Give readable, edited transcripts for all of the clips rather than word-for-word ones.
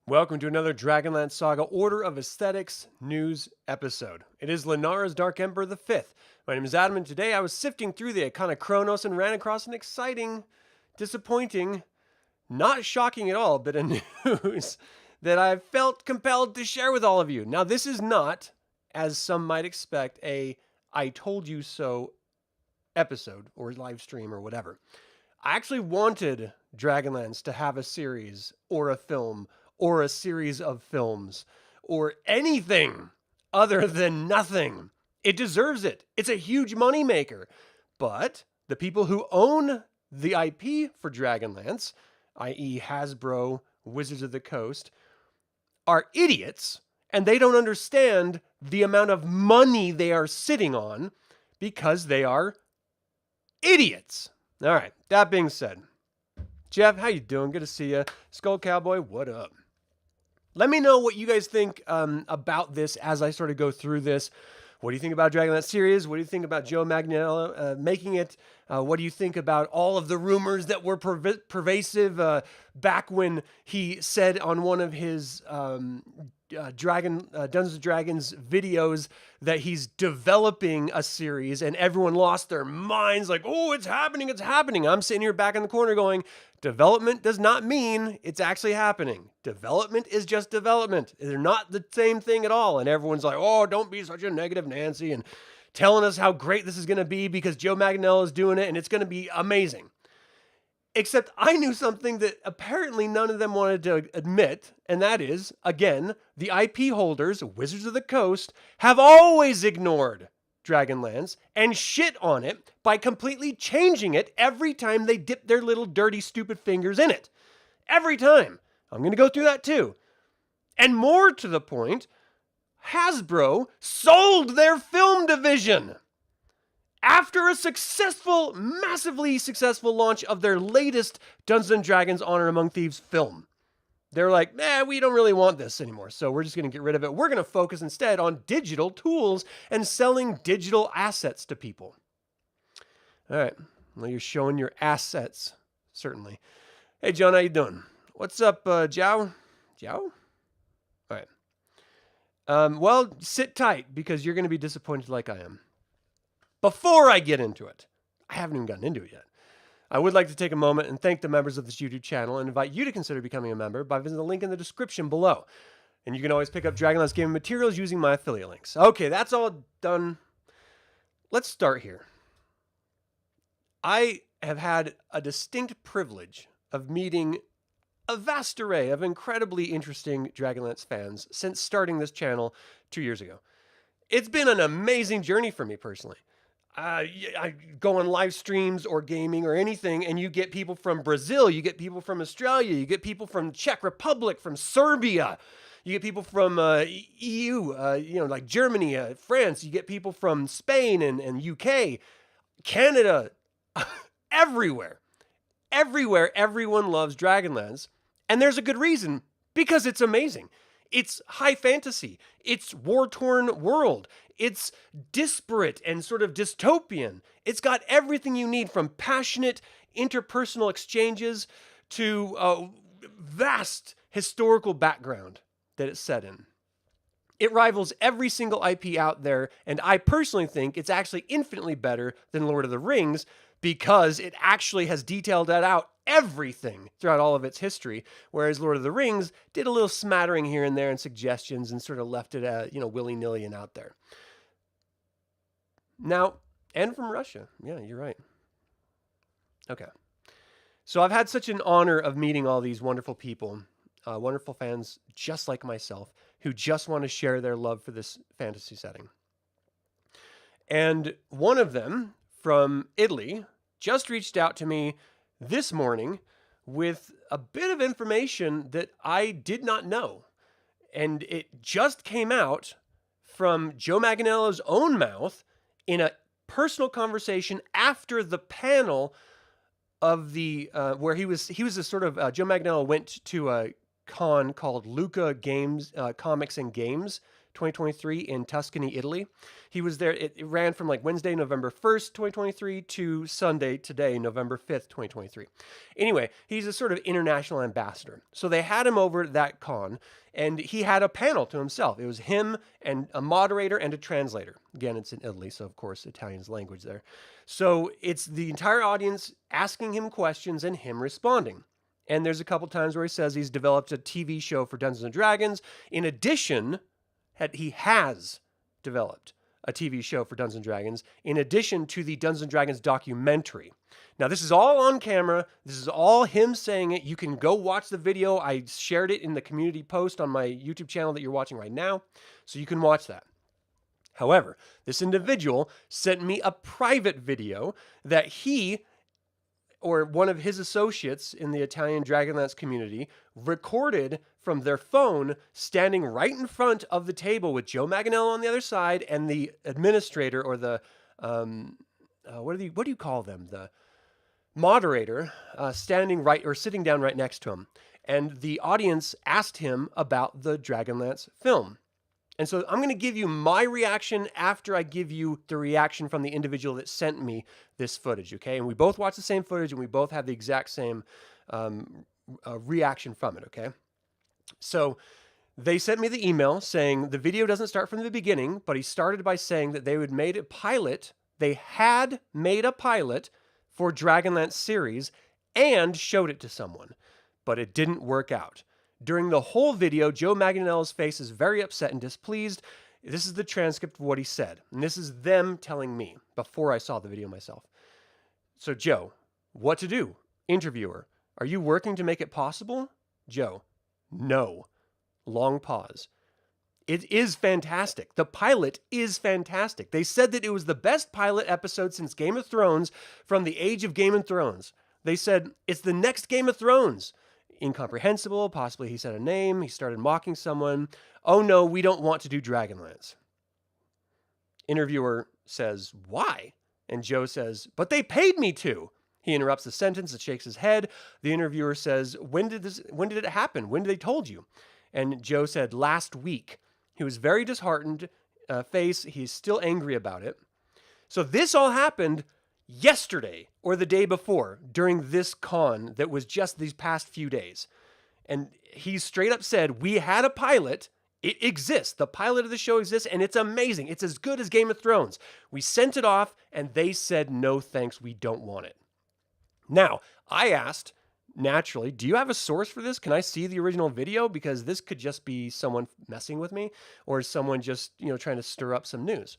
Welcome to another Dragonlance Saga Order of Aesthetics news episode. It is Lenara's Dark Emperor the 5th. My name is Adam, and today I was sifting through the Iconic Chronos and ran across an exciting, disappointing, not shocking at all, bit of news that I felt compelled to share with all of you. Now, this is not, as some might expect, a I told you so episode or live stream or whatever. I actually wanted Dragonlance to have a series or a film or a series of films or anything other than nothing. It deserves it. It's a huge moneymaker. But the people who own the IP for Dragonlance, i.e. Hasbro, Wizards of the Coast, are idiots, and they don't understand the amount of money they are sitting on because they are idiots. All right, that being said, Jeff, how you doing? Good to see you. Skull Cowboy, what up? Let me know what you guys think about this as I sort of go through this. What do you think about Dragonlance Series? What do you think about Joe Manganiello making it? What do you think about all of the rumors that were pervasive back when he said on one of his Dungeons & Dragons videos that he's developing a series, and everyone lost their minds like, oh, it's happening, it's happening. I'm sitting here back in the corner going, development does not mean it's actually happening. Development is just development. They're not the same thing at all. And everyone's like, oh, don't be such a negative Nancy, and telling us how great this is going to be because Joe Manganiello is doing it and it's going to be amazing. Except I knew something that apparently none of them wanted to admit, and that is, again, the IP holders, Wizards of the Coast, have always ignored Dragonlance and shit on it by completely changing it every time they dip their little dirty, stupid fingers in it. Every time. I'm going to go through that too. And more to the point, Hasbro sold their film division. After a successful, massively successful launch of their latest Dungeons & Dragons Honor Among Thieves film. They're like, we don't really want this anymore, so we're just going to get rid of it. We're going to focus instead on digital tools and selling digital assets to people. All right, well, you're showing your assets, certainly. Hey, John, how you doing? What's up, Jiao? Jiao? All right. Well, sit tight, because you're going to be disappointed like I am. Before I get into it, I haven't even gotten into it yet. I would like to take a moment and thank the members of this YouTube channel and invite you to consider becoming a member by visiting the link in the description below. And you can always pick up Dragonlance gaming materials using my affiliate links. Okay, that's all done. Let's start here. I have had a distinct privilege of meeting a vast array of incredibly interesting Dragonlance fans since starting this channel 2 years ago. It's been an amazing journey for me personally. I go on live streams or gaming or anything, and you get people from Brazil, you get people from Australia, you get people from Czech Republic, from Serbia, you get people from EU, like Germany, France, you get people from Spain and UK, Canada, everywhere. Everywhere, everyone loves Dragonlance, and there's a good reason, because it's amazing. It's high fantasy. It's war-torn world. It's disparate and sort of dystopian. It's got everything you need, from passionate interpersonal exchanges to vast historical background that it's set in. It rivals every single IP out there, and I personally think it's actually infinitely better than Lord of the Rings, because it actually has detailed that out everything throughout all of its history, whereas Lord of the Rings did a little smattering here and there and suggestions and sort of left it, willy-nilly and out there. Now, and from Russia. Yeah, you're right. Okay. So I've had such an honor of meeting all these wonderful people, wonderful fans just like myself, who just want to share their love for this fantasy setting. And one of them, from Italy, just reached out to me this morning with a bit of information that I did not know. And it just came out from Joe Manganiello's own mouth in a personal conversation after the panel of the where he was a sort of Joe Manganiello went to a con called Luca Games Comics and Games 2023 in Tuscany, Italy. He was there. It ran from like Wednesday, November 1st, 2023 to Sunday, today, November 5th, 2023. Anyway, he's a sort of international ambassador. So they had him over at that con, and he had a panel to himself. It was him and a moderator and a translator. Again, it's in Italy, so of course, Italian's language there. So it's the entire audience asking him questions and him responding. And there's a couple times where he says he's developed a TV show for Dungeons and Dragons. In addition, he has developed a TV show for Dungeons and Dragons, in addition to the Dungeons and Dragons documentary. Now, this is all on camera. This is all him saying it. You can go watch the video. I shared it in the community post on my YouTube channel that you're watching right now, so you can watch that. However, this individual sent me a private video that he or one of his associates in the Italian Dragonlance community recorded from their phone, standing right in front of the table with Joe Manganiello on the other side and the administrator, or the what do you call them? The moderator, standing right or sitting down right next to him. And the audience asked him about the Dragonlance film. And so I'm going to give you my reaction after I give you the reaction from the individual that sent me this footage, okay? And we both watched the same footage, and we both have the exact same reaction from it, okay? So they sent me the email saying the video doesn't start from the beginning, but he started by saying that they had made a pilot. They had made a pilot for Dragonlance Series and showed it to someone, but it didn't work out. During the whole video, Joe Manganiello's face is very upset and displeased. This is the transcript of what he said. And this is them telling me before I saw the video myself. So, Joe, what to do? Interviewer, are you working to make it possible? Joe, no. Long pause. It is fantastic. The pilot is fantastic. They said that it was the best pilot episode since Game of Thrones from the age of Game of Thrones. They said, it's the next Game of Thrones. Incomprehensible. Possibly he said a name. He started mocking someone. Oh no, we don't want to do Dragonlance. Interviewer says, why? And Joe says, but they paid me to. He interrupts the sentence and shakes his head. The interviewer says, when did it happen? When did they told you? And Joe said, last week. He was very disheartened face. He's still angry about it. So this all happened yesterday or the day before during this con that was just these past few days. And he straight up said, we had a pilot. It exists. The pilot of the show exists, and it's amazing. It's as good as Game of Thrones. We sent it off, and they said, no thanks, we don't want it. Now, I asked, naturally, do you have a source for this? Can I see the original video? Because this could just be someone messing with me, or someone just, trying to stir up some news.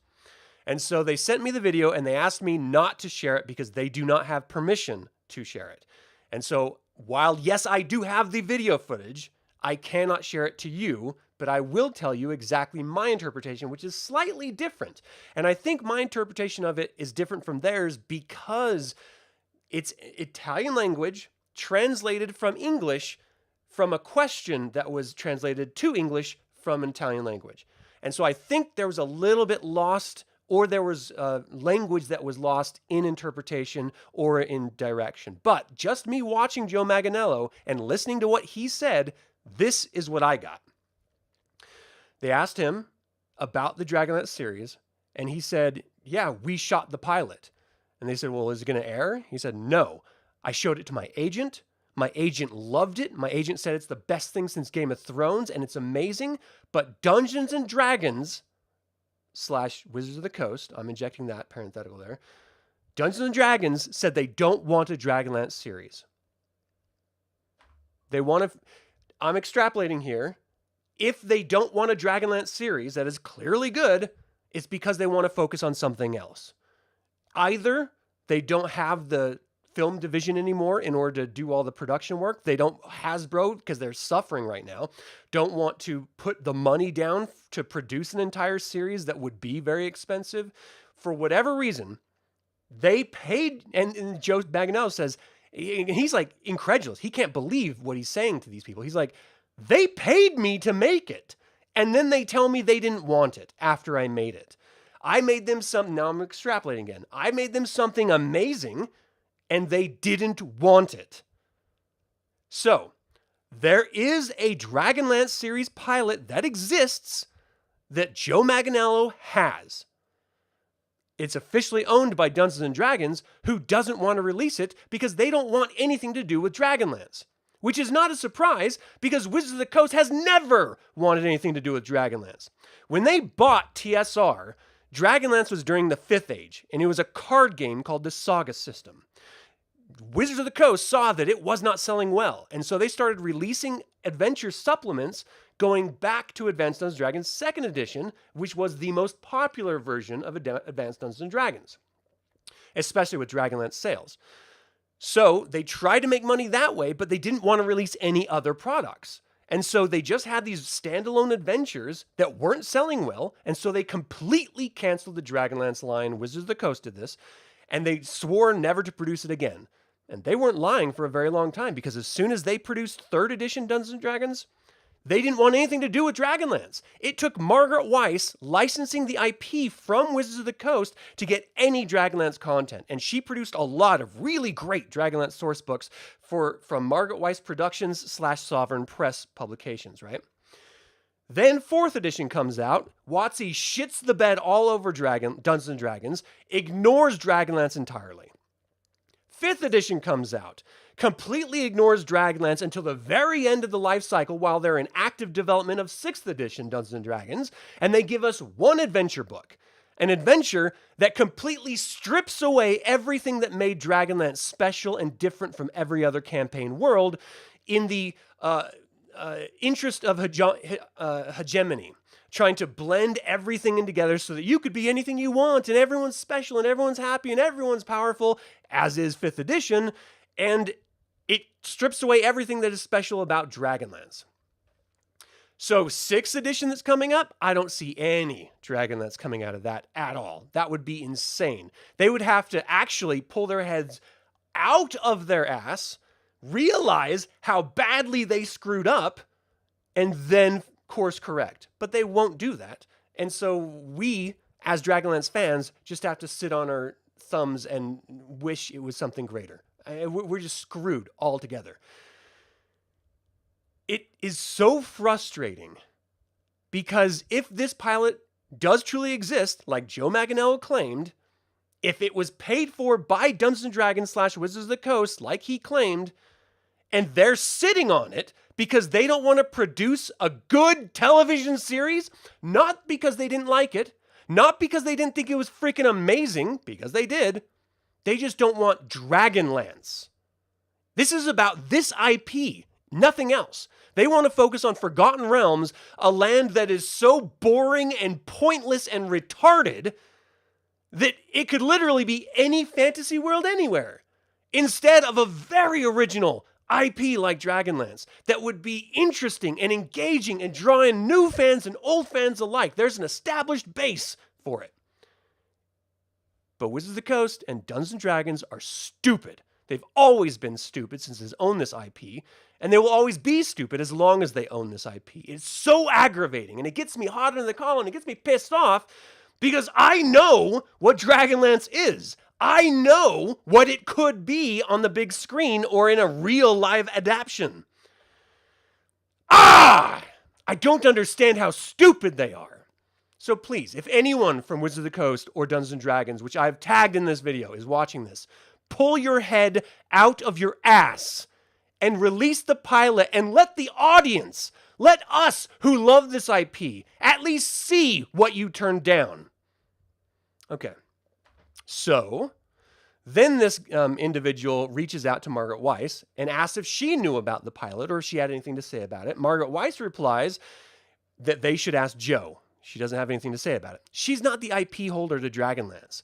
And so they sent me the video, and they asked me not to share it because they do not have permission to share it. And so while, yes, I do have the video footage, I cannot share it to you, but I will tell you exactly my interpretation, which is slightly different. And I think my interpretation of it is different from theirs because it's Italian language translated from English from a question that was translated to English from an Italian language. And so I think there was a little bit lost, or there was language that was lost in interpretation or in direction. But just me watching Joe Manganiello and listening to what he said, this is what I got. They asked him about the Dragonlance series, and he said, yeah, we shot the pilot. And they said, well, is it going to air? He said, no. I showed it to my agent. My agent loved it. My agent said it's the best thing since Game of Thrones, and it's amazing. But Dungeons and Dragons / Wizards of the Coast, I'm injecting that parenthetical there, Dungeons and Dragons said they don't want a Dragonlance series. They want to, I'm extrapolating here, if they don't want a Dragonlance series that is clearly good, it's because they want to focus on something else. Either they don't have the film division anymore in order to do all the production work. They don't, Hasbro, because they're suffering right now, don't want to put the money down to produce an entire series that would be very expensive. For whatever reason, they paid, and Joe Manganiello says, he's like incredulous. He can't believe what he's saying to these people. He's like, they paid me to make it. And then they tell me they didn't want it after I made it. I made them something, now I'm extrapolating again. I made them something amazing and they didn't want it. So, there is a Dragonlance series pilot that exists that Joe Manganiello has. It's officially owned by Dungeons & Dragons, who doesn't want to release it because they don't want anything to do with Dragonlance. Which is not a surprise because Wizards of the Coast has never wanted anything to do with Dragonlance. When they bought TSR, Dragonlance was during the 5th Age, and it was a card game called the Saga system. Wizards of the Coast saw that it was not selling well, and so they started releasing adventure supplements going back to Advanced Dungeons & Dragons 2nd Edition, which was the most popular version of Advanced Dungeons & Dragons, especially with Dragonlance sales. So they tried to make money that way, but they didn't want to release any other products. And so they just had these standalone adventures that weren't selling well, and so they completely canceled the Dragonlance line. Wizards of the Coast did this, and they swore never to produce it again. And they weren't lying for a very long time, because as soon as they produced 3rd edition Dungeons & Dragons, they didn't want anything to do with Dragonlance. It took Margaret Weis licensing the IP from Wizards of the Coast to get any Dragonlance content. And she produced a lot of really great Dragonlance source books from Margaret Weis Productions / Sovereign Press publications, right? Then 4th edition comes out. WotC shits the bed all over Dungeons & Dragons, ignores Dragonlance entirely. 5th edition comes out, completely ignores Dragonlance until the very end of the life cycle while they're in active development of 6th edition Dungeons & Dragons, and they give us one adventure book. An adventure that completely strips away everything that made Dragonlance special and different from every other campaign world in the interest of hegemony. Trying to blend everything in together so that you could be anything you want, and everyone's special, and everyone's happy, and everyone's powerful, as is 5th edition, and it strips away everything that is special about Dragonlance. So 6th edition that's coming up, I don't see any Dragonlance coming out of that at all. That would be insane. They would have to actually pull their heads out of their ass, realize how badly they screwed up, and then course correct. But they won't do that. And so we, as Dragonlance fans, just have to sit on our thumbs and wish it was something greater. We're just screwed altogether. It is so frustrating because if this pilot does truly exist, like Joe Manganiello claimed, if it was paid for by Dungeons & Dragons / Wizards of the Coast, like he claimed, and they're sitting on it because they don't want to produce a good television series, not because they didn't like it, not because they didn't think it was freaking amazing, because they did. They just don't want Dragonlance. This is about this IP, nothing else. They want to focus on Forgotten Realms, a land that is so boring and pointless and retarded that it could literally be any fantasy world anywhere, instead of a very original IP like Dragonlance that would be interesting and engaging and draw in new fans and old fans alike. There's an established base for it. But Wizards of the Coast and Dungeons & Dragons are stupid. They've always been stupid since they've owned this IP, and they will always be stupid as long as they own this IP. It's so aggravating, and it gets me hot under the collar, and it gets me pissed off because I know what Dragonlance is. I know what it could be on the big screen or in a real live adaptation. I don't understand how stupid they are. So please, if anyone from Wizards of the Coast or Dungeons & Dragons, which I've tagged in this video, is watching this, pull your head out of your ass and release the pilot and let the audience, let us who love this IP, at least see what you turned down. Okay. So then this individual reaches out to Margaret Weis and asks if she knew about the pilot or if she had anything to say about it. Margaret Weis replies that they should ask Joe. She doesn't have anything to say about it. She's not the IP holder to Dragonlance.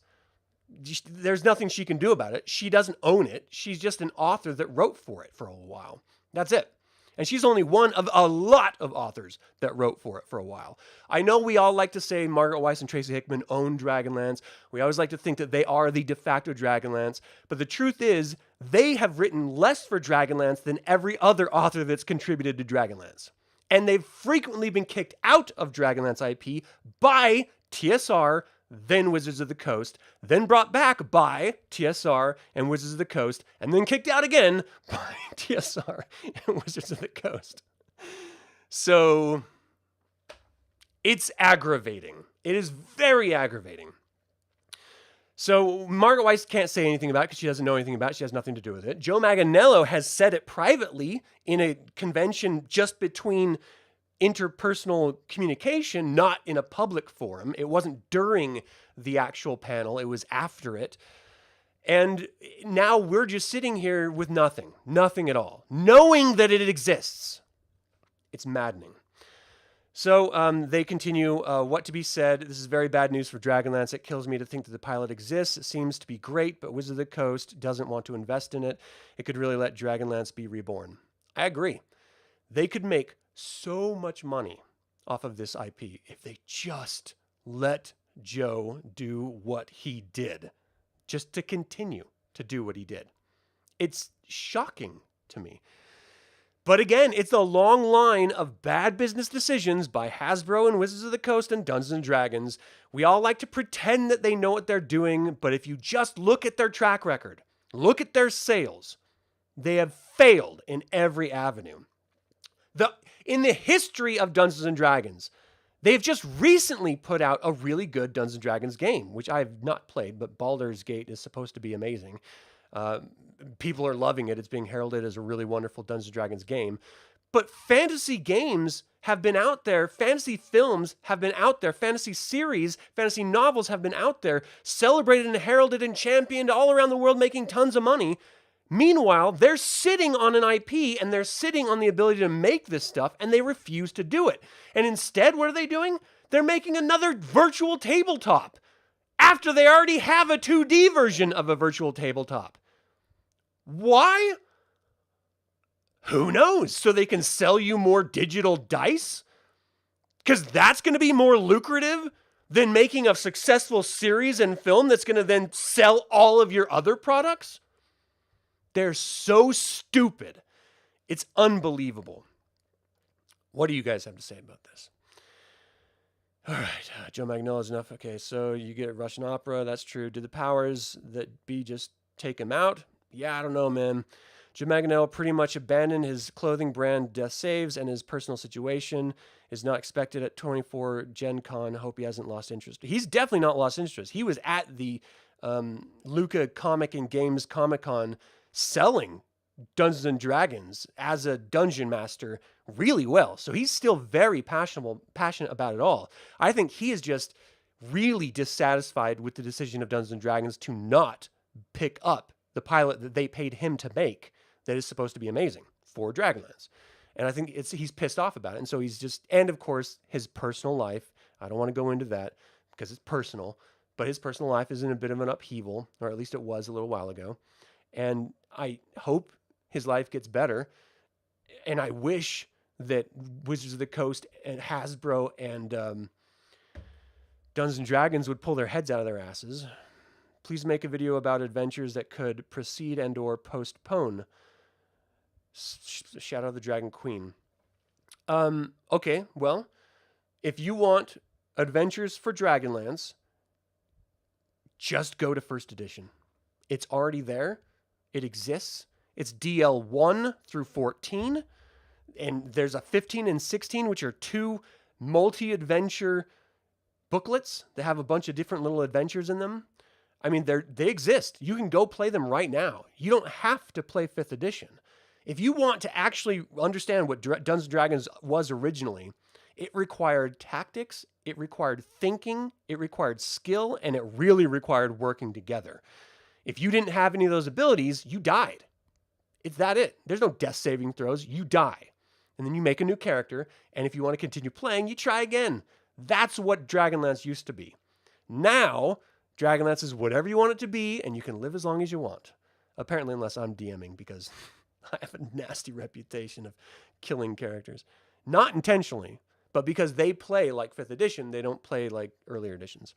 There's nothing she can do about it. She doesn't own it. She's just an author that wrote for it for a while. That's it. And she's only one of a lot of authors that wrote for it for a while. I know we all like to say Margaret Weis and Tracy Hickman own Dragonlance. We always like to think that they are the de facto Dragonlance. But the truth is, they have written less for Dragonlance than every other author that's contributed to Dragonlance. And they've frequently been kicked out of Dragonlance IP by TSR, then Wizards of the Coast, then brought back by TSR and Wizards of the Coast, and then kicked out again by TSR and Wizards of the Coast. So It's aggravating. It is very aggravating. So Margaret Weiss can't say anything about it because she doesn't know anything about it. She has nothing to do with it. Joe Manganiello has said it privately in a convention just between interpersonal communication, not in a public forum. It wasn't during the actual panel. It was after it. And now we're just sitting here with nothing at all, knowing that it exists. It's maddening. So they continue, what to be said. This is very bad news for Dragonlance. It kills me to think that the pilot exists. It seems to be great, but Wizards of the Coast doesn't want to invest in it. It could really let Dragonlance be reborn. I agree. They could make so much money off of this IP if they just let Joe do what he did. Just to continue to do what he did. It's shocking to me. But again, it's a long line of bad business decisions by Hasbro and Wizards of the Coast and Dungeons & Dragons. We all like to pretend that they know what they're doing, but if you just look at their track record, look at their sales, they have failed in every avenue. In the history of Dungeons & Dragons, they've just recently put out a really good Dungeons & Dragons game, which I have not played, but Baldur's Gate is supposed to be amazing. People are loving it. It's being heralded as a really wonderful Dungeons & Dragons game. But fantasy games have been out there. Fantasy films have been out there. Fantasy series, fantasy novels have been out there, celebrated and heralded and championed all around the world, making tons of money. Meanwhile, they're sitting on an IP and they're sitting on the ability to make this stuff, and they refuse to do it. And instead, what are they doing? They're making another virtual tabletop after they already have a 2D version of a virtual tabletop. Why? Who knows? So they can sell you more digital dice? Because that's going to be more lucrative than making a successful series and film that's going to then sell all of your other products? They're so stupid. It's unbelievable. What do you guys have to say about this? All right, Joe Manganiello is enough. Okay, so you get Russian opera. That's true. Did the powers that be just take him out? Yeah, I don't know, man. Joe Manganiello pretty much abandoned his clothing brand Death Saves, and his personal situation is not expected at 24 Gen Con. Hope he hasn't lost interest. He's definitely not lost interest. He was at the Luca Comic and Games Comic Con selling Dungeons and Dragons as a dungeon master really well. So he's still very passionate about it all. I think he is just really dissatisfied with the decision of Dungeons and Dragons to not pick up the pilot that they paid him to make that is supposed to be amazing for Dragonlance. And I think he's pissed off about it. And so he's just, and of course, his personal life. I don't want to go into that because it's personal, but his personal life is in a bit of an upheaval, or at least it was a little while ago. And I hope his life gets better. And I wish that Wizards of the Coast and Hasbro and Dungeons and Dragons would pull their heads out of their asses. Please make a video about adventures that could proceed and or postpone. Shadow of the Dragon Queen. Okay, well, if you want adventures for Dragonlance, just go to first edition. It's already there. It exists. It's DL 1 through 14. And there's a 15 and 16, which are two multi-adventure booklets that have a bunch of different little adventures in them. I mean, they exist. You can go play them right now. You don't have to play 5th edition. If you want to actually understand what Dungeons & Dragons was originally, it required tactics, it required thinking, it required skill, and it really required working together. If you didn't have any of those abilities, you died. It's that it. There's no death saving throws. You die. And then you make a new character, and if you want to continue playing, you try again. That's what Dragonlance used to be. Now, Dragonlance is whatever you want it to be, and you can live as long as you want. Apparently, unless I'm DMing, because I have a nasty reputation of killing characters. Not intentionally, but because they play like 5th edition, they don't play like earlier editions.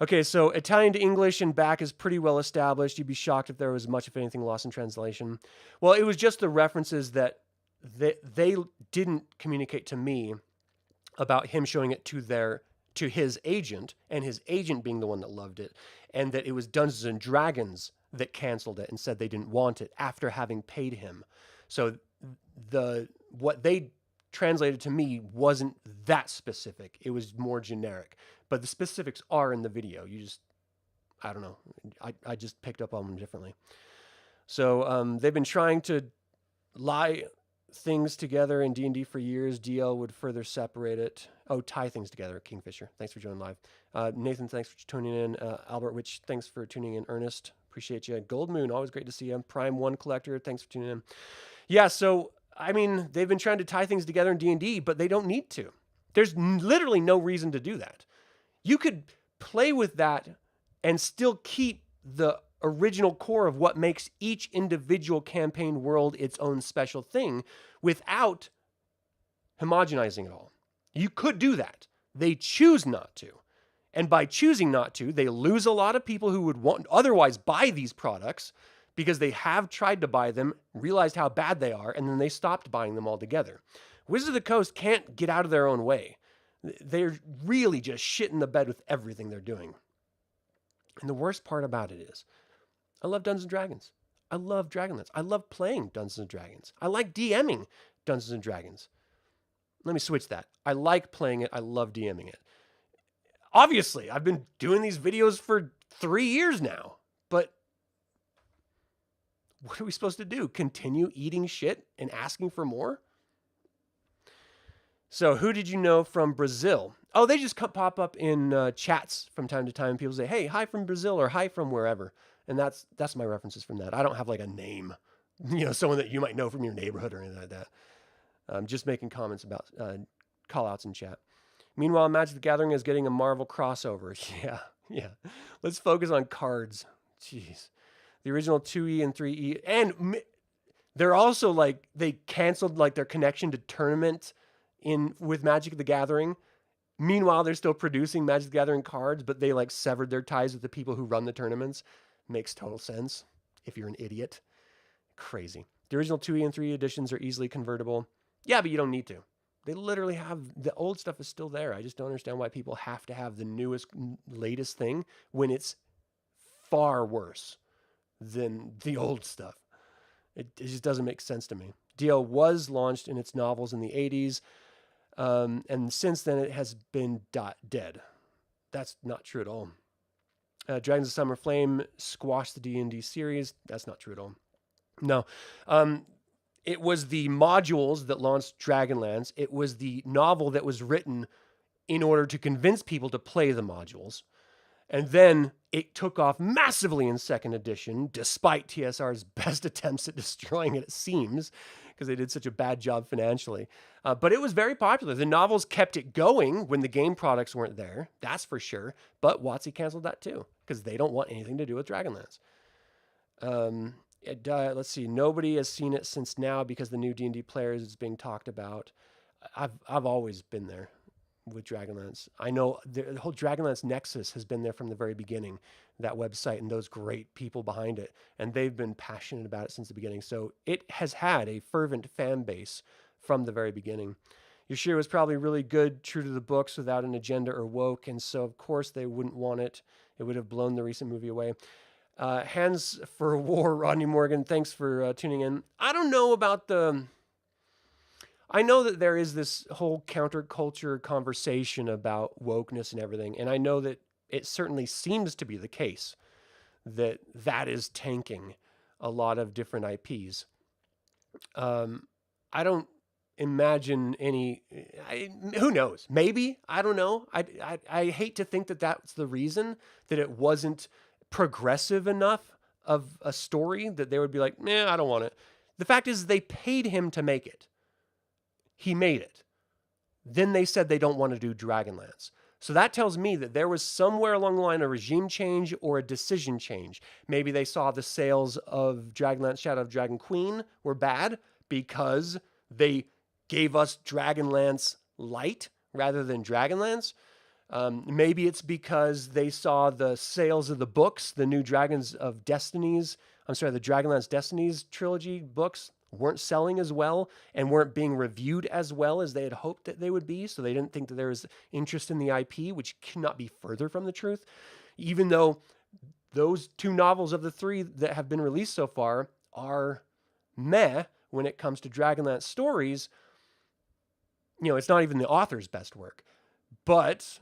Okay, so Italian to English and back is pretty well established. You'd be shocked if there was much, if anything, lost in translation. Well, it was just the references that they didn't communicate to me about him showing it to his agent, and his agent being the one that loved it, and that it was Dungeons and Dragons that canceled it and said they didn't want it after having paid him. So what they translated to me wasn't that specific. It was more generic. But the specifics are in the video. You just, I don't know. I just picked up on them differently. So they've been trying to lie things together in D&D for years. DL would further separate it. Oh, tie things together. Kingfisher, thanks for joining live. Nathan, thanks for tuning in. Albert Witch, thanks for tuning in. Ernest, appreciate you. Gold Moon, always great to see you. Prime One Collector, thanks for tuning in. Yeah, so, I mean, they've been trying to tie things together in D&D, but they don't need to. There's literally no reason to do that. You could play with that and still keep the original core of what makes each individual campaign world its own special thing without homogenizing it all. You could do that. They choose not to. And by choosing not to, they lose a lot of people who would want otherwise buy these products because they have tried to buy them, realized how bad they are, and then they stopped buying them altogether. Wizards of the Coast can't get out of their own way. They're really just shitting the bed with everything they're doing. And the worst part about it is, I love Dungeons & Dragons. I love Dragonlance. I love playing Dungeons & Dragons. I like DMing Dungeons & Dragons. Let me switch that. I like playing it. I love DMing it. Obviously, I've been doing these videos for 3 years now. But what are we supposed to do? Continue eating shit and asking for more? So who did you know from Brazil? Oh, they just pop up in chats from time to time. People say, hey, hi from Brazil or hi from wherever. And that's my references from that. I don't have like a name, someone that you might know from your neighborhood or anything like that. I'm just making comments about call outs in chat. Meanwhile, Magic the Gathering is getting a Marvel crossover. Yeah. Let's focus on cards. Jeez. The original 2E and 3E. And they're also like, they canceled like their connection to tournament with Magic the Gathering. Meanwhile, they're still producing Magic the Gathering cards, but they like severed their ties with the people who run the tournaments. Makes total sense if you're an idiot. Crazy. The original 2E and 3E editions are easily convertible. Yeah, but you don't need to. They literally have, the old stuff is still there. I just don't understand why people have to have the newest, latest thing when it's far worse than the old stuff. It just doesn't make sense to me. DL was launched in its novels in the 80s, and since then it has been dead. That's not true at all. Dragons of Summer Flame squashed the D&D series. That's not true at all. No. It was the modules that launched Dragonlance. It was the novel that was written in order to convince people to play the modules. And then it took off massively in second edition, despite TSR's best attempts at destroying it seems, because they did such a bad job financially. But it was very popular. The novels kept it going when the game products weren't there, that's for sure. But WotC canceled that too, because they don't want anything to do with Dragonlance. Let's see. Nobody has seen it since now because the new D&D players is being talked about. I've always been there with Dragonlance. I know the whole Dragonlance Nexus has been there from the very beginning, that website and those great people behind it. And they've been passionate about it since the beginning. So it has had a fervent fan base from the very beginning. Yoshiro was probably really good, true to the books without an agenda or woke. And so, of course, they wouldn't want it. It would have blown the recent movie away. Hands for War, Rodney Morgan, thanks for tuning in. I don't know about I know that there is this whole counterculture conversation about wokeness and everything, and I know that it certainly seems to be the case that is tanking a lot of different IPs. I don't imagine who knows? Maybe, I don't know. I hate to think that that's the reason, that it wasn't progressive enough of a story that they would be like, I don't want it. The fact is they paid him to make it. He made it. Then they said they don't want to do Dragonlance. So that tells me that there was somewhere along the line a regime change or a decision change. Maybe they saw the sales of Dragonlance Shadow of Dragon Queen were bad because they gave us Dragonlance Light rather than Dragonlance. Maybe it's because they saw the sales of the books, the new the Dragonlance Destinies trilogy books weren't selling as well and weren't being reviewed as well as they had hoped that they would be. So they didn't think that there was interest in the IP, which cannot be further from the truth. Even though those two novels of the three that have been released so far are meh when it comes to Dragonlance stories, it's not even the author's best work, but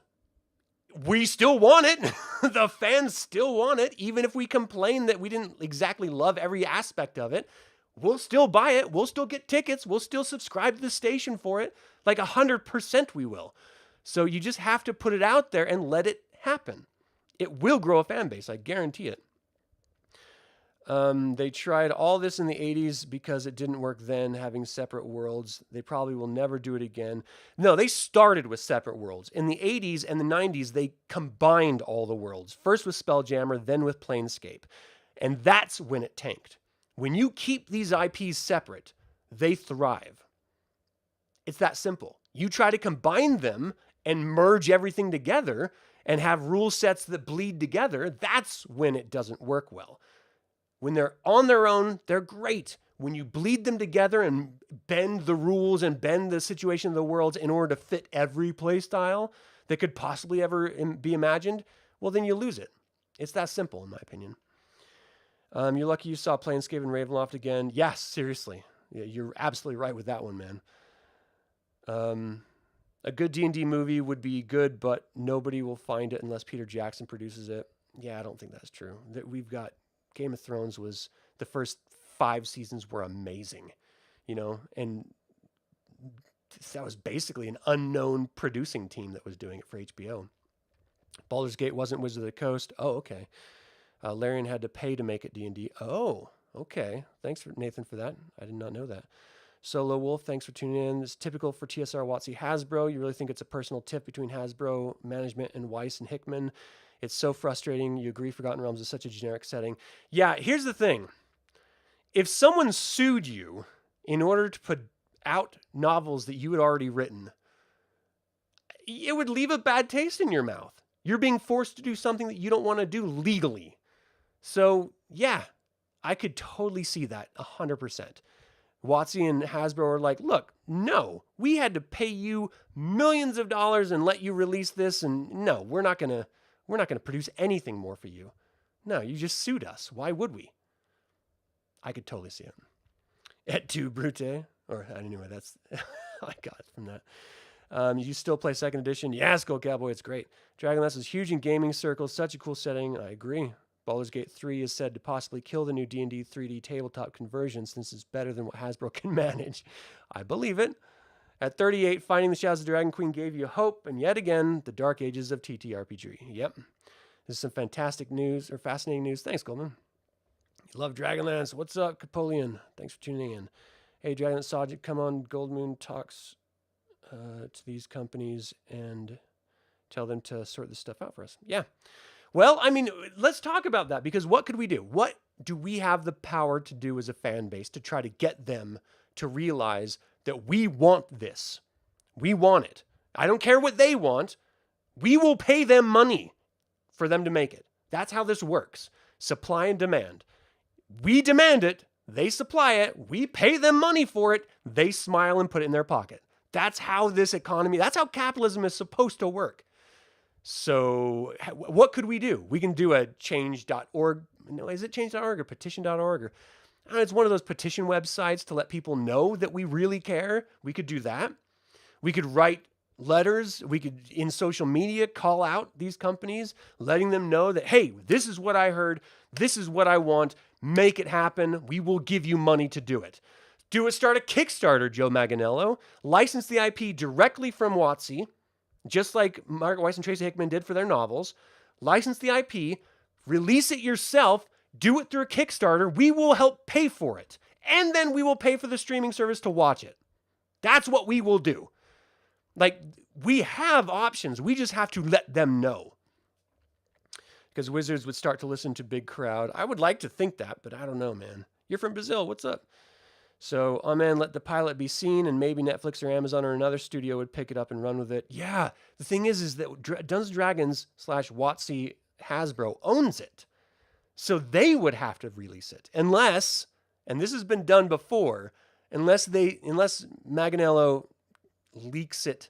we still want it. The fans still want it. Even if we complain that we didn't exactly love every aspect of it, we'll still buy it. We'll still get tickets. We'll still subscribe to the station for it. Like 100% we will. So you just have to put it out there and let it happen. It will grow a fan base. I guarantee it. They tried all this in the 80s because it didn't work then, having separate worlds. They probably will never do it again. No, they started with separate worlds. In the 80s and the 90s, they combined all the worlds. First with Spelljammer, then with Planescape. And that's when it tanked. When you keep these IPs separate, they thrive. It's that simple. You try to combine them and merge everything together and have rule sets that bleed together, that's when it doesn't work well. When they're on their own, they're great. When you bleed them together and bend the rules and bend the situation of the worlds in order to fit every play style that could possibly ever be imagined, well, then you lose it. It's that simple, in my opinion. You're lucky you saw Planescape and Ravenloft again. Yes, seriously. Yeah, you're absolutely right with that one, man. A good D&D movie would be good, but nobody will find it unless Peter Jackson produces it. Yeah, I don't think that's true. We've got Game of Thrones was, the first 5 seasons were amazing, and that was basically an unknown producing team that was doing it for HBO. Baldur's Gate wasn't Wizard of the Coast. Oh, okay. Larian had to pay to make it D&D. Oh, okay. Thanks, Nathan, for that. I did not know that. Solo Wolf, thanks for tuning in. It's typical for TSR WotC Hasbro. You really think it's a personal tiff between Hasbro management and Weiss and Hickman? It's so frustrating. You agree Forgotten Realms is such a generic setting. Yeah, here's the thing. If someone sued you in order to put out novels that you had already written, it would leave a bad taste in your mouth. You're being forced to do something that you don't want to do legally. So, yeah, I could totally see that 100%. WotC and Hasbro are like, look, no, we had to pay you millions of dollars and let you release this, and no, we're not gonna produce anything more for you. No, you just sued us. Why would we? I could totally see it. Et tu, Brute? Or anyway, that's I got it from that. You still play 2nd edition? Yeah, Skull Cowboy, it's great. Dragonlance is huge in gaming circles. Such a cool setting. I agree. Baldur's Gate 3 is said to possibly kill the new D&D 3D tabletop conversion since it's better than what Hasbro can manage. I believe it. At 38, Finding the Shadows of Dragon Queen gave you hope, and yet again, the dark ages of TTRPG. Yep. This is some fantastic news, or fascinating news. Thanks, Goldman. You love Dragonlance. What's up, Capoleon? Thanks for tuning in. Hey, Dragonlance Saga, come on. Goldmoon talks to these companies and tell them to sort this stuff out for us. Yeah. Well, I mean, let's talk about that, because what could we do? What do we have the power to do as a fan base to try to get them to realize that we want this? We want it. I don't care what they want. We will pay them money for them to make it. That's how this works. Supply and demand. We demand it. They supply it. We pay them money for it. They smile and put it in their pocket. That's how this economy, that's how capitalism is supposed to work. So what could we do? We can do a change.org. No, is it change.org or petition.org? Or, I don't know, it's one of those petition websites to let people know that we really care. We could do that. We could write letters. We could, in social media, call out these companies, letting them know that, hey, this is what I heard. This is what I want. Make it happen. We will give you money to do it. Start a Kickstarter, Joe Manganiello. License the IP directly from WotC, just like Margaret Weiss and Tracy Hickman did for their novels. License the IP, release it yourself, do it through a Kickstarter. We will help pay for it. And then we will pay for the streaming service to watch it. That's what we will do. Like, we have options. We just have to let them know. Because Wizards would start to listen to big crowd. I would like to think that, but I don't know, man. You're from Brazil. What's up? So, oh man, let the pilot be seen, and maybe Netflix or Amazon or another studio would pick it up and run with it. Yeah, the thing is that Dungeons & Dragons / WotC Hasbro owns it. So they would have to release it. Unless, and this has been done before, unless Manganiello leaks it,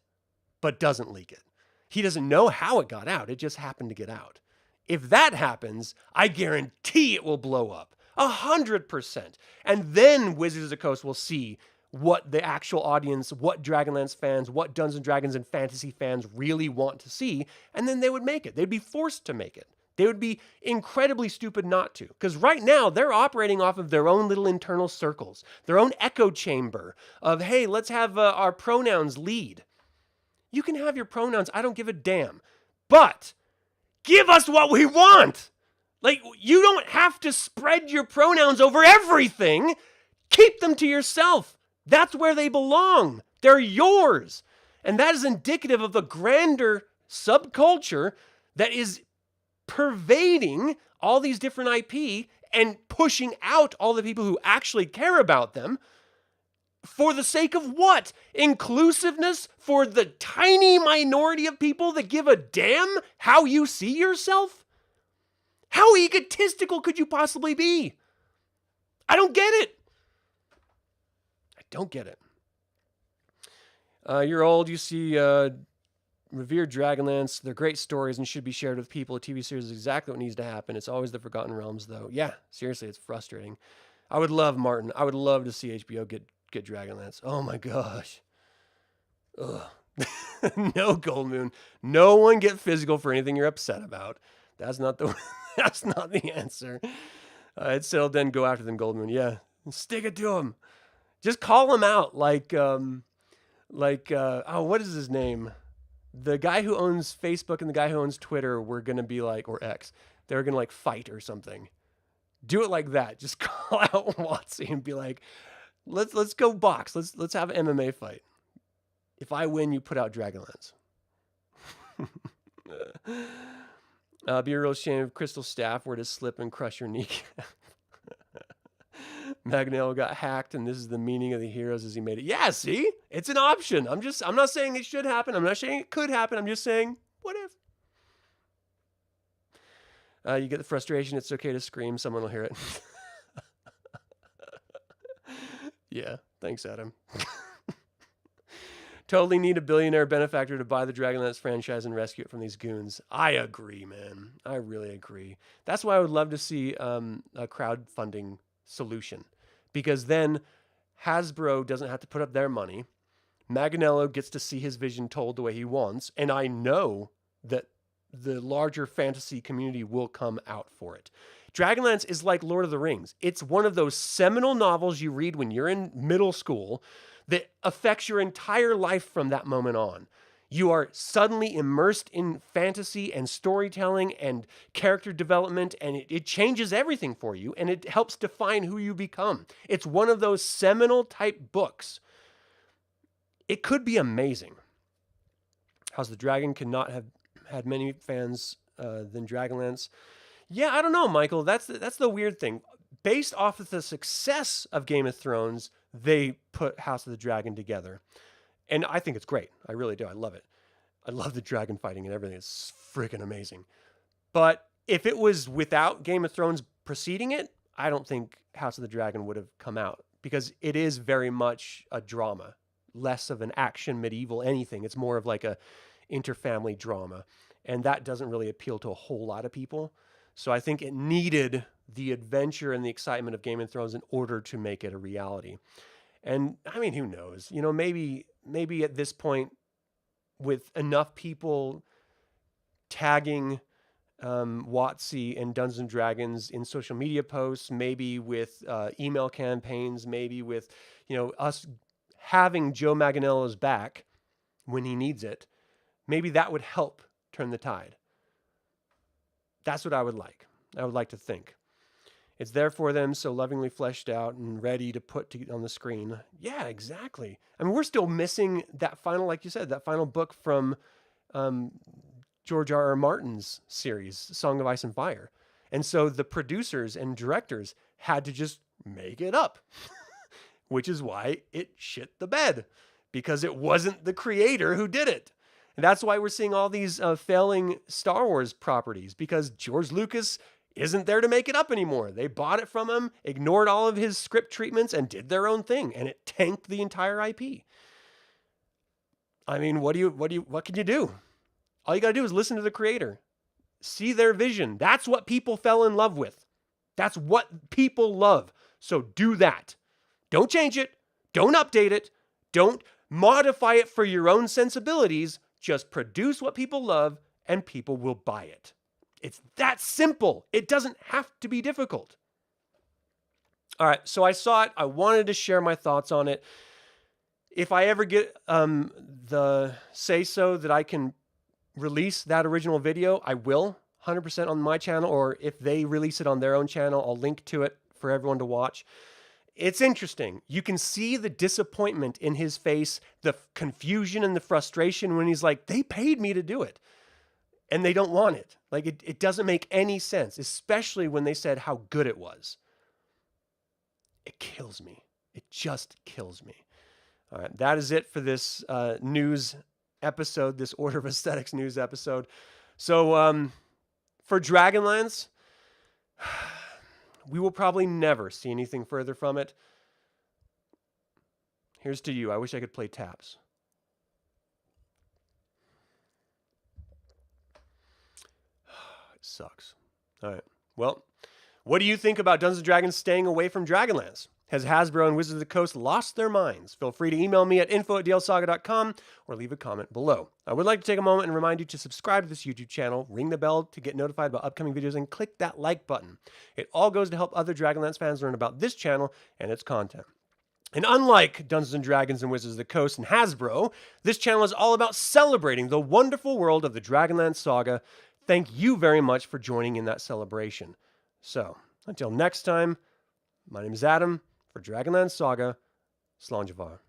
but doesn't leak it. He doesn't know how it got out. It just happened to get out. If that happens, I guarantee it will blow up. 100%. And then Wizards of the Coast will see what the actual audience, what Dragonlance fans, what Dungeons and Dragons and fantasy fans really want to see, and then they would make it. They'd be forced to make it. They would be incredibly stupid not to. Because right now, they're operating off of their own little internal circles, their own echo chamber of, hey, let's have our pronouns lead. You can have your pronouns, I don't give a damn. But give us what we want. Like, you don't have to spread your pronouns over everything. Keep them to yourself. That's where they belong. They're yours. And that is indicative of the grander subculture that is pervading all these different IP and pushing out all the people who actually care about them. For the sake of what? Inclusiveness for the tiny minority of people that give a damn how you see yourself? How egotistical could you possibly be? I don't get it. I don't get it. You're old, you see revered Dragonlance. They're great stories and should be shared with people. A TV series is exactly what needs to happen. It's always the Forgotten Realms, though. Yeah, seriously, it's frustrating. I would love, Martin, I would love to see HBO get Dragonlance. Oh my gosh. Ugh. No, Gold Moon. No one get physical for anything you're upset about. That's not the that's not the answer. I'd still then go after them, Gold Moon. Yeah. Stick it to him. Just call him out like oh, what is his name? The guy who owns Facebook and the guy who owns Twitter were gonna be like, or X, they're gonna like fight or something. Do it like that. Just call out WotC and be like, Let's go box. Let's have an MMA fight. If I win, you put out Dragonlance. Be a real shame if Crystal Staff were to slip and crush your kneecap. Manganiello got hacked, and this is the meaning of the heroes as he made it. Yeah, see? It's an option. I'm not saying it should happen. I'm not saying it could happen. I'm just saying, what if? You get the frustration. It's okay to scream. Someone will hear it. Yeah, thanks, Adam. Totally need a billionaire benefactor to buy the Dragonlance franchise and rescue it from these goons. I agree, man. I really agree. That's why I would love to see a crowdfunding solution. Because then Hasbro doesn't have to put up their money. Manganiello gets to see his vision told the way he wants. And I know that the larger fantasy community will come out for it. Dragonlance is like Lord of the Rings. It's one of those seminal novels you read when you're in middle school that affects your entire life from that moment on. You are suddenly immersed in fantasy and storytelling and character development, and it changes everything for you, and it helps define who you become. It's one of those seminal type books. It could be amazing. House of the Dragon cannot have had many fans than Dragonlance. Yeah, I don't know, Michael. That's the weird thing. Based off of the success of Game of Thrones, they put House of the Dragon together. And I think it's great. I really do. I love it. I love the dragon fighting and everything. It's freaking amazing. But if it was without Game of Thrones preceding it, I don't think House of the Dragon would have come out. Because it is very much a drama. Less of an action, medieval, anything. It's more of like a interfamily drama. And that doesn't really appeal to a whole lot of people. So I think it needed the adventure and the excitement of Game of Thrones in order to make it a reality. And I mean, who knows? You know, maybe at this point, with enough people tagging WotC and Dungeons and Dragons in social media posts, maybe with email campaigns, maybe with, you know, us having Joe Manganiello's back when he needs it, maybe that would help turn the tide. That's what I would like. I would like to think. It's there for them, so lovingly fleshed out and ready to put on the screen. Yeah, exactly. I mean, we're still missing that final, like you said, that final book from George R.R. Martin's series, Song of Ice and Fire. And so the producers and directors had to just make it up, which is why it shit the bed, because it wasn't the creator who did it. And that's why we're seeing all these failing Star Wars properties, because George Lucas isn't there to make it up anymore. They bought it from him, ignored all of his script treatments, and did their own thing, and it tanked the entire IP. I mean, what can you do? All you gotta do is listen to the creator, see their vision. That's what people fell in love with. That's what people love. So do that. Don't change it. Don't update it. Don't modify it for your own sensibilities. Just produce what people love and people will buy it. It's that simple. It doesn't have to be difficult. All right, so I saw it. I wanted to share my thoughts on it. If I ever get the say-so that I can release that original video, I will, 100% on my channel, or if they release it on their own channel, I'll link to it for everyone to watch. It's interesting. You can see the disappointment in his face, the confusion and the frustration when he's like, they paid me to do it. And they don't want it. Like, it doesn't make any sense, especially when they said how good it was. It kills me. It just kills me. All right, that is it for this news episode, this Order of Aesthetics news episode. So for Dragonlance, we will probably never see anything further from it. Here's to you. I wish I could play taps. It sucks. All right. Well, what do you think about Dungeons & Dragons staying away from Dragonlance? Has Hasbro and Wizards of the Coast lost their minds? Feel free to email me at info@dlsaga.com or leave a comment below. I would like to take a moment and remind you to subscribe to this YouTube channel, ring the bell to get notified about upcoming videos, and click that like button. It all goes to help other Dragonlance fans learn about this channel and its content. And unlike Dungeons & Dragons and Wizards of the Coast and Hasbro, this channel is all about celebrating the wonderful world of the Dragonlance Saga. Thank you very much for joining in that celebration. So, until next time, my name is Adam for Dragonlance Saga. Slàinte mhath.